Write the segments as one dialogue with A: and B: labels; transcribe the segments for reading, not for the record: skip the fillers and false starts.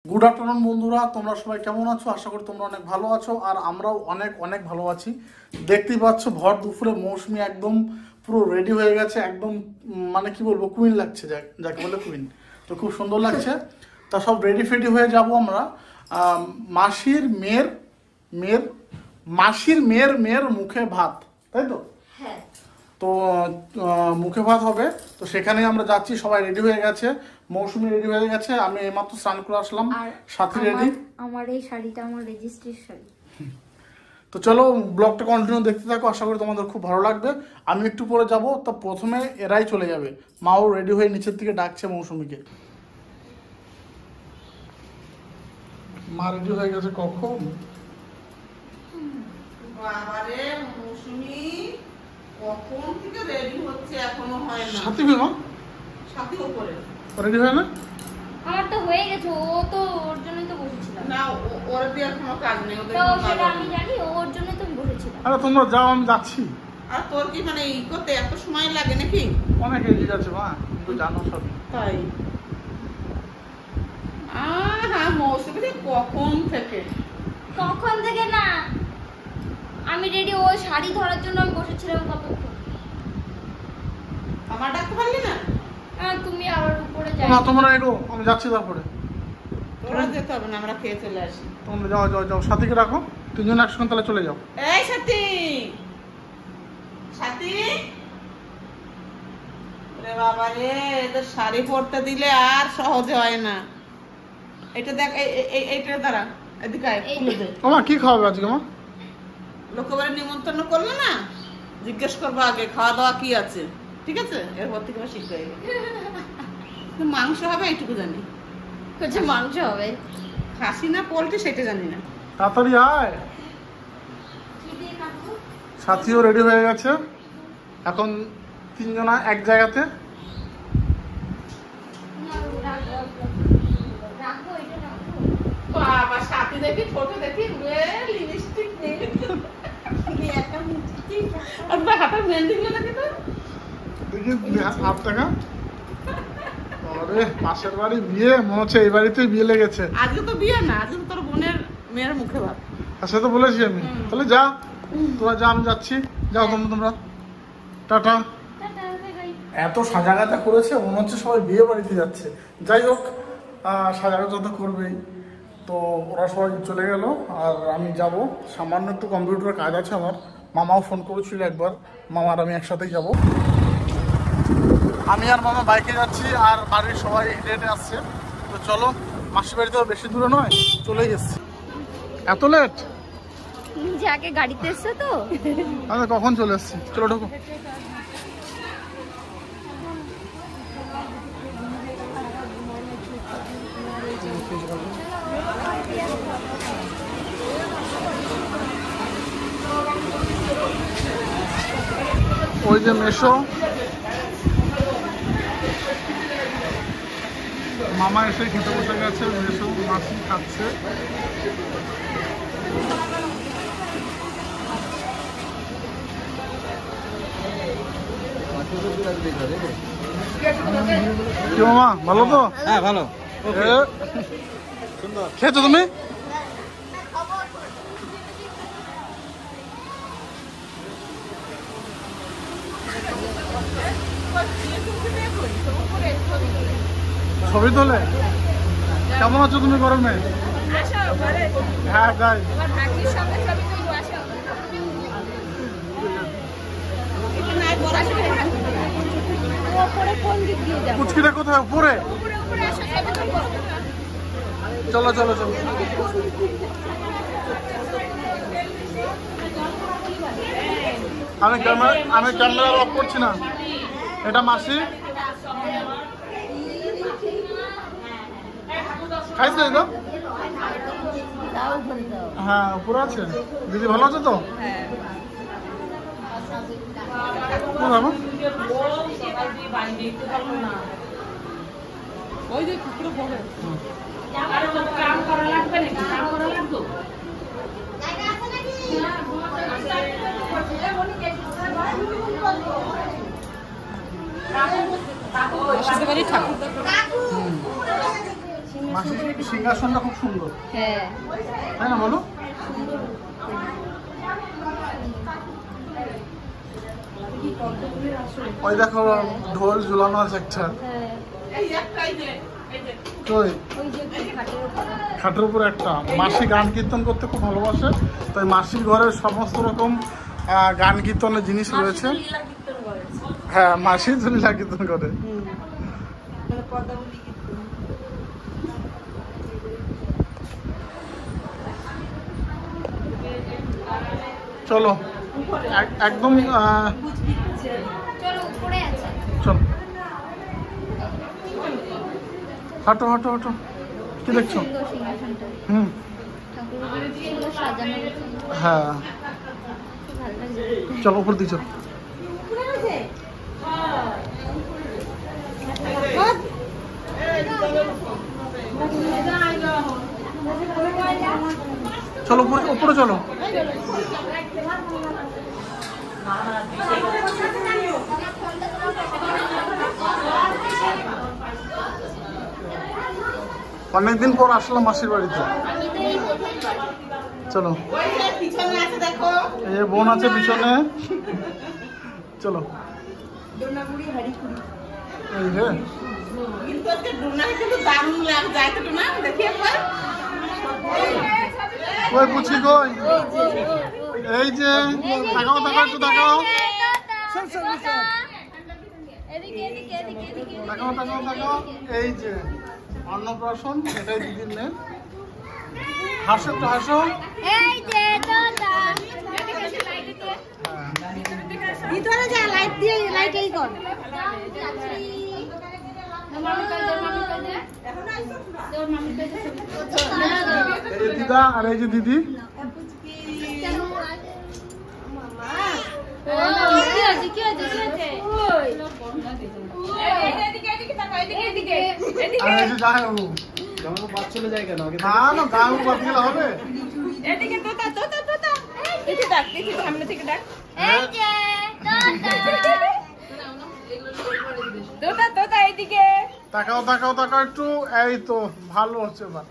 A: Good afternoon বন্ধুরা, তোমরা সবাই কেমন আছো? আশা করি তোমরা অনেক ভালো আছো আর আমরাও অনেক অনেক ভালো আছি। দেখতেই পাচ্ছ ভর দুপুরে মৌসুমি একদম পুরো রেডি হয়ে গেছে, একদম মানে কি বলবো, কুইন লাগছে, যাকে বলে কুইন। তো খুব সুন্দর লাগছে। তা সব রেডি ফেডি হয়ে যাব আমরা মাসির মেয়ের মুখে ভাত, তাই তো?
B: হ্যাঁ।
A: তো মুখে ভাত হবে, তো সেখানেই আমরা যাচ্ছি। সবাই রেডি হয়ে গেছে, মৌসুমি রেডি হয়ে গেছে, আমি এইমাত্র স্নান করে আসলাম, সাথী রেডি।
B: আমার এই শাড়িটা আমার রেজিস্ট্রি শাড়ি।
A: তো চলো ব্লগটা কন্টিনিউ দেখতে থাকো, আশা করি তোমাদের খুব ভালো লাগবে। আমি একটু পরে যাব, তো প্রথমে এরাই চলে যাবে। মাও রেডি হয়ে নিচের দিকে ডাকছে মৌসুমিকে। মা রেডি হয়ে গেছে কখন?
C: বাবারে মৌসুমি কখন থেকে রেডি হচ্ছে, এখনো হয় না।
A: সাথী মা
C: সাথী উপরে
A: রেডি হয় না?
B: আমার তো হয়ে গেছে, ও তো ওর জন্যই তো বসেছিলাম।
C: না, ওর দিয়ে কোনো কাজ নেই, ওদের
B: তো
C: কোনো কাজ
B: সেটা আমি
C: নেই।
B: জানি, ওর জন্যই তো বসেছিলাম।
A: আরে তোমরা যাও, আমি যাচ্ছি।
C: আর তোর কি মানে ই করতে এত সময় লাগে নাকি?
A: অনেক এগিয়ে যাচ্ছে মা, তুমি জানো সব।
C: তাই হ্যাঁ, মৌসুমি কখন থেকে
B: না, আমি রেডি, ওই শাড়ি ধরার জন্য আমি বসেছিলাম কতক্ষণ।
C: আমার ডাকতে পারলি না?
B: তুমি আবার উপরে যাও
A: না তোমরা এগো, আমি যাচ্ছি। তারপরে
C: তোরা যেতে হবে না, আমরা খেয়ে চলে আসি।
A: তোমরা যাও যাও যাও, সাথীকে রাখো, তিনজন একসঙ্গে তাহলে চলে যাও।
C: এই সাথী, সাথী রে বাবা রে, এদের শাড়ি পরতে দিলে আর সহজে হয় না। এটা দেখ, এইটা দাঁড়া, এদিকে আয়, খুলে দে।
A: মা কি খাওয়াবে আজকে মা?
C: লোকের বাড়ি নিমন্ত্রণ করলো না, জিজ্ঞেস করবো আগে খাওয়া দাওয়া কি আছে, ঠিক আছে? এরপর থেকে আবার শিখতে হবে। মাংস হবে এইটুকু জানি,
B: হচ্ছে মাংস হবে।
C: খাসি না পোল্ট্রি সেটা জানি না।
A: তাড়াতাড়ি আয়। সাথীও রেডি হয়ে গেছে, এখন তিনজনা এক জায়গাতে।
C: বাবা, সাথী দেখি, ছোট দেখি, লিপস্টিক নেই, হাতের মেহেন্দি গুলো দেখি তো,
A: দেখি হাত টাকা। আরে পাশের বাড়ি বিয়ে, মনে হচ্ছে এই বাড়িতেই বিয়ে লেগেছে।
C: আজকে তো বিয়ে না, আজকে তো তোর বোনের মেয়ের মুখে ভাত।
A: আর সে তো বলেছি আমি। তাহলে যা, তোরা যা, আমি যাচ্ছি। যাও তোমরা, টাটা। এত সাজাগাজা করেছে, মনে হচ্ছে সবাই বিয়ে বাড়িতে যাচ্ছে। যাই হোক, সাজাগাজা তো করবেই। তো ওরা সবাই চলে গেল আর আমি যাব। সামান্য একটু কম্পিউটারের কাজ আছে আমার। মামাও ফোন করেছিল একবার, মামার আমি একসাথেই যাব। আমি আর মামা বাইকে যাচ্ছি আর বাড়ির সবাই হেঁটে আসছে। তো চলো, মাসির বাড়ি তো বেশি দূরে নয়, চলেই এসছি। এত লেট?
B: তুমি যে আগে গাড়িতে এসছো তো।
A: আচ্ছা, কখন চলে এসছি? চলো ঢোকো। ওই যে মেশো মামা এসে খেতে বসে গেছে, মেশো মাসি খাচ্ছে। কি মামা, ভালো তো?
D: হ্যাঁ ভালো।
A: খেয়েছো তুমি? ছবি তোলে? কেমন আছো তুমি গরমে? হ্যাঁ তাই। পুচকিটা কোথায়? উপরে? চলো চলো চলো। আমি ক্যামেরা অফ করছি না। এটা মাসি খাইছে তো? হ্যাঁ উপরে আছে। দিদি ভালো আছে তো?
C: ওই যে কুকুরে বলে
A: মাসির সিংহাসনটা খুব সুন্দর,
B: হ্যাঁ
A: তাই না বলো? ওই দেখো ঢোল ঝুলানো আছে একটা, কই খাটের উপর একটা। মাসি গান কীর্তন করতে খুব ভালোবাসে, তাই মাসির ঘরের সমস্ত রকম গান কীর্তনের জিনিস রয়েছে। হ্যাঁ, মাসি তো লীলা কীর্তন করে। চলো একদম
B: চলো উপরে আছে।
A: চলো হাঁটো হাঁটো হাঁটো। কি দেখছো?
B: সুন্দর সিংহাসনটা,
A: হুম,
B: ঠাকুরগুলো কি সুন্দর সাজানো আছে,
A: হ্যাঁ
B: খুব ভালো লাগছে।
A: চলো উপর দিকে চলো।
B: উপরে আছে?
A: চলো উপরে উপরে চলো। অনেকদিন পর আসলাম মাসির বাড়িতে। চলো, এই যে বোন আছে পিছনে। চলো এই যে কই পুচকি কই? এই যে তাকাও তাকাও একটু তাকাও, তাকাও তাকাও তাকাও। এই যে অন্নপ্রাশন, এটাই দিদির মেয়ে। হাসো একটু হাসো।
B: এই যে দাদা, ভিতরে যা, লাইট দিয়ে লাইট এই কর।
A: এই যে দিদা আর এই যে দিদি। আর এই যে জামাইবাবু।
D: চলে যায় কেন?
A: না না, জামাইবাবু বাদ গেলে হবে?
C: এদিকে তোতা তোতা তোতা, দেখি ডাক, দেখি সামনে থেকে ডাক,
B: এই যে
C: তোতা তোতা এইদিকে।
A: তাকাও তাকাও তাকাও একটু। এই তো ভালো হচ্ছে এবার।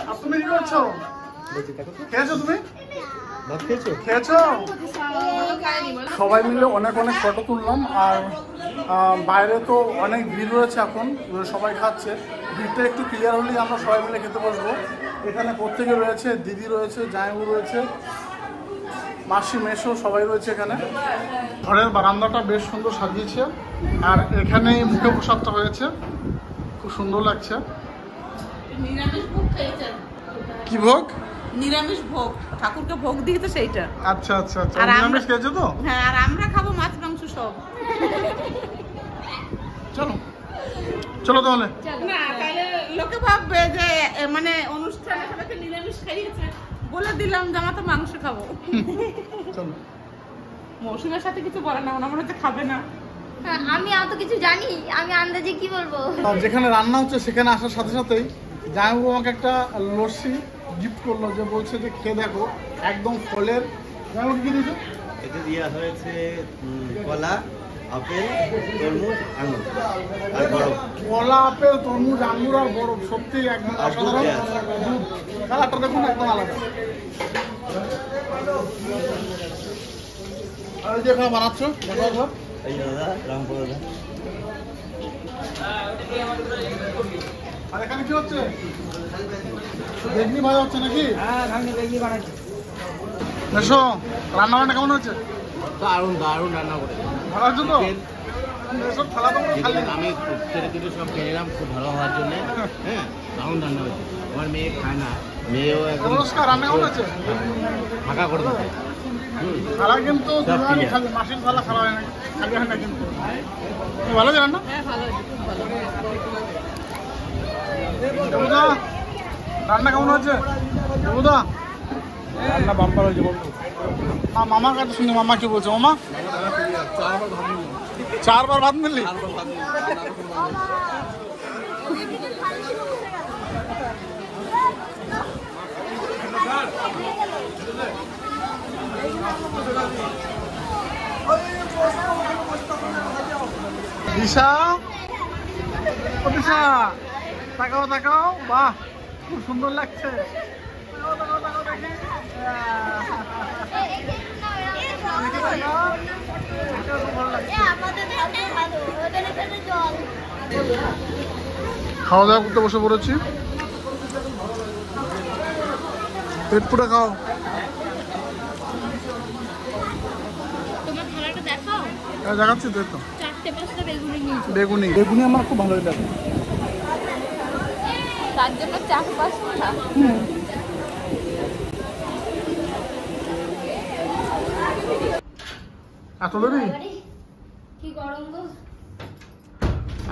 A: আর তুমি কি করছো? খেয়েছো তুমি? খেয়েছো? সবাই মিলে অনেক অনেক ফটো তুললাম। আর বাইরে তো অনেক ভিড় রয়েছে এখন, সবাই খাচ্ছে। ভিড়টা একটু ক্লিয়ার হলেই আমরা সবাই মিলে খেতে বসবো। এখানে প্রত্যেকে রয়েছে, দিদি রয়েছে, জামাইবাবু রয়েছে, মাসি মেশো সবাই রয়েছে এখানে। ঘরের বারান্দাটা বেশ সুন্দর সাজিয়েছে, আর এখানেই মুখে প্রসাদটা হয়েছে, খুব সুন্দর লাগছে।
C: নিরামিষ ভোগ খেয়েছেন?
A: কি ভোগ?
C: নিরামিষ ভোগ, ঠাকুরকে ভোগ দিয়েছে সেইটা।
A: আচ্ছা আচ্ছা আচ্ছা,
C: আর আমরা-
A: নিরামিষ খেয়েছো তো?
C: হ্যাঁ, আর আমরা খাবো মাছ মাংস সব।
A: চলো চলো তাহলে।
C: না, তাহলে লোকে ভাববে যে মানে অনুষ্ঠানে সবাইকে নিরামিষ খাইয়েছে, বলে দিলাম যে আমরা তো মাংস খাবো।
A: চলো।
C: মৌসুমের সাথে কিছু বলে না, ওনা মনে হচ্ছে খাবে না।
B: আমি অত কিছু জানি, আমি আন্দাজে কি বলবো।
A: আর যেখানে রান্না হচ্ছে সেখানে আসার সাথে সাথেই জামাইবাবু আমাকে একটা লস্যি গিফট করলো, যে বলছে যে খেয়ে দেখো, একদম ফলের। জামাইবাবু কি দিয়েছে?
D: এতে দেওয়া হয়েছে কলা, আপেল, তরমুজ, আঙুর আর বরফ।
A: কলা, আপেল, তরমুজ, আঙুর আর বরফ, সত্যি একদম
D: আর দুধ
A: অসাধারণ।
D: দেয়া আছে।
A: দুধ কালারটা দেখুন একদম আলাদা। আর এই যে এখানে বানাচ্ছো দেখো একবার।
D: এই যে দাদা রামপুর দাদা।
A: আর এখানে কি হচ্ছে? বেগনি ভাজা হচ্ছে নাকি?
D: হ্যাঁ, ধানকে বেগনি বানাচ্ছি।
A: এসো, রান্না বান্না কেমন হচ্ছে?
D: দারুণ দারুণ রান্না করে।
A: ভালো হচ্ছে তো? এসব থালা তো পুরো খালি।
D: আমি কেটে কেটে সব খেয়ে নিলাম খুব ভালো হওয়ার জন্য। হ্যাঁ, দারুণ রান্না হয়েছে। আমার মেয়ে খায় না, মেয়েও একদম
A: নমস্কার, রান্না কেমন হচ্ছে?
D: ফাঁকা করে দিতে।
A: থালা কিন্তু
D: সব
A: দুবার
D: clear।
A: খালি, মাসির থালা খারাপ হয় না, খালি হয় না কিন্তু। ভালো আছে রান্না?
C: হ্যাঁ, ভালো হয়েছে, খুব ভালো।
A: দেবুদা, রান্না কেমন হচ্ছে? দেবুদা, রান্না বাম্পার হয়েছে বলতো। মামার কাছে শুনি, মামা কি বলছে? মামা 4 বার ভাত মিললি? দিশা প্রতিশা তাকাও তাকাও, বাহ খুব সুন্দর লাগছে। তাকাও তাকাও তাকাও দেখি। খাওয়া দাওয়া করতে বসে পড়েছি, পেট পুরো খাও।
B: তোমার থালাটা দেখাও।
A: দেখাচ্ছি তো,
B: 4-5টা বেগুনি নিয়েছি,
A: বেগুনি বেগুনি আমার খুব ভালোই লাগে।
B: তার জন্য 4-5টা।
A: এত দেরি?
B: কি গরম গো।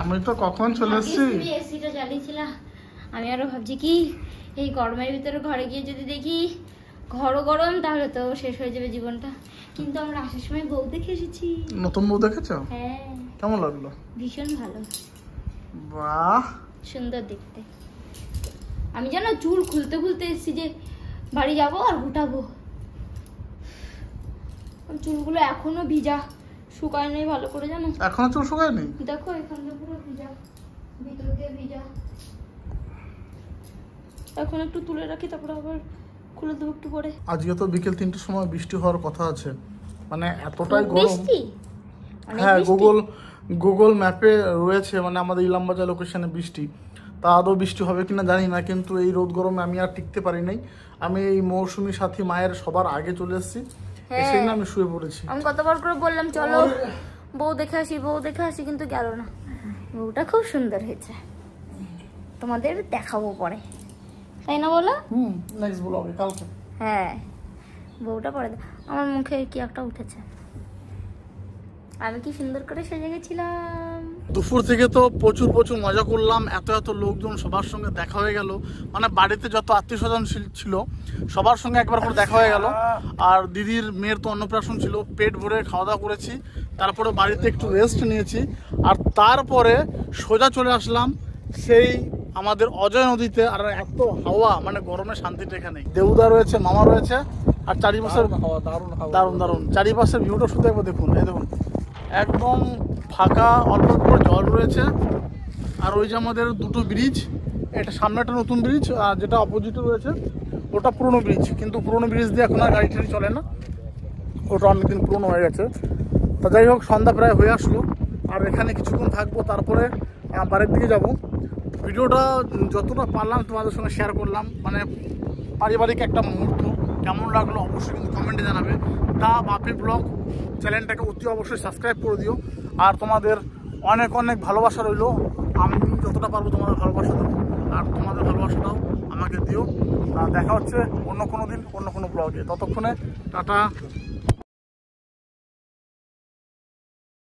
A: আমি তো কখন চলে এসেছি।
B: এসিটা চালিয়েছিলাম, আমি আরো ভাবছি কি এই গরমের ভিতরে ঘরে গিয়ে যদি দেখি ঘরও গরম তাহলে তো শেষ হয়ে যাবে জীবনটা। কিন্তু আমরা আসার সময় বউ দেখে এসেছি।
A: নতুন বউ দেখেছো?
B: হ্যাঁ।
A: কেমন লাগলো?
B: ভীষণ ভালো,
A: বাহ
B: সুন্দর দেখতে। আমি জানো চুল খুলতে খুলতে এসেছি যে বাড়ি যাবো আর গুটাবো। চুলগুলো এখনো ভিজা, শুকায় নেই ভালো করে জানো।
A: এখনো চুল শুকায়নি?
B: দেখো এখানটা পুরো ভিজা, ভিতর দিয়ে ভিজা। এখন একটু তুলে রাখি, তারপরে আবার খুলে দেবো একটু পরে।
A: আজকে তো বিকেল 3টের সময় বৃষ্টি হওয়ার কথা আছে, মানে এতটাই গরম।
B: বৃষ্টি?
A: হ্যাঁ, গুগল ম্যাপে রয়েছে মানে আমাদের ইলামবাজার লোকেশনে বৃষ্টি। তা আদৌ বৃষ্টি হবে কিনা জানি না, কিন্তু এই রোদ গরমে আমি আর টিকতে পারি নাই। আমি এই মৌসুমী সাথী মায়ের সবার আগে চলে এসেছি, এসেই না আমি শুয়ে পড়েছি।
B: আমি কতবার করে বললাম চলো বউ দেখে আসি, বউ দেখে আসি, কিন্তু গেল না। বউটা খুব সুন্দর হয়েছে, তোমাদের দেখাবো পরে, তাই না বলো?
A: নেক্সট ব্লগে কালকে।
B: হ্যাঁ, বউটা পরে আমার মুখে কি একটা উঠেছে, আমি কি সুন্দর করে সেজে গেছিলাম।
A: দুপুর থেকে তো প্রচুর মজা করলাম, এত লোকজন সবার সঙ্গে দেখা হয়ে গেল, মানে বাড়িতে যত আত্মীয় স্বজন ছিল সবার সঙ্গে একবার করে দেখা হয়ে গেল। আর দিদির মেয়ের তো অন্নপ্রাশন ছিল, পেট ভরে খাওয়া দাওয়া করেছি, তারপরে বাড়িতে একটু রেস্ট নিয়েছি, আর তারপরে সোজা চলে আসলাম সেই আমাদের অজয় নদীতে। আর এত হাওয়া, মানে গরমের শান্তিটা এখানে। দেউদা রয়েছে, মামা রয়েছে, আর চারিপাশের দারুণ চারিপাশের ভিউটা শুধু একবার দেখুন। এই দেখুন একদম ফাঁকা, অল্প করে জল রয়েছে। আর ওই যে আমাদের দুটো ব্রিজ, এটা সামনে একটা নতুন ব্রিজ, আর যেটা অপোজিটে রয়েছে ওটা পুরনো ব্রিজ, কিন্তু পুরনো ব্রিজ দিয়ে এখন আর গাড়ি টাড়ি চলে না, ওটা অনেকদিন পুরনো হয়ে গেছে। তা যাই হোক, সন্ধ্যা প্রায় হয়ে আসলো, আর এখানে কিছুক্ষণ থাকবো, তারপরে বাড়ির দিকে যাব। ভিডিওটা যতটা পারলাম তোমাদের সঙ্গে শেয়ার করলাম, মানে পারিবারিক একটা মুহূর্ত। কেমন লাগলো অবশ্যই কিন্তু কমেন্টে জানাবে। দা বাপি ব্লগ চ্যানেলটাকে অতি অবশ্যই সাবস্ক্রাইব করে দিও। আর তোমাদের অনেক ভালোবাসা রইলো, আমি যতটা পারবো তোমাদের ভালোবাসা দেবো, আর তোমাদের ভালোবাসাটাও আমাকে দিও। দেখা হচ্ছে অন্য কোনো দিন অন্য কোনো ব্লগে। ততক্ষণে টাটা।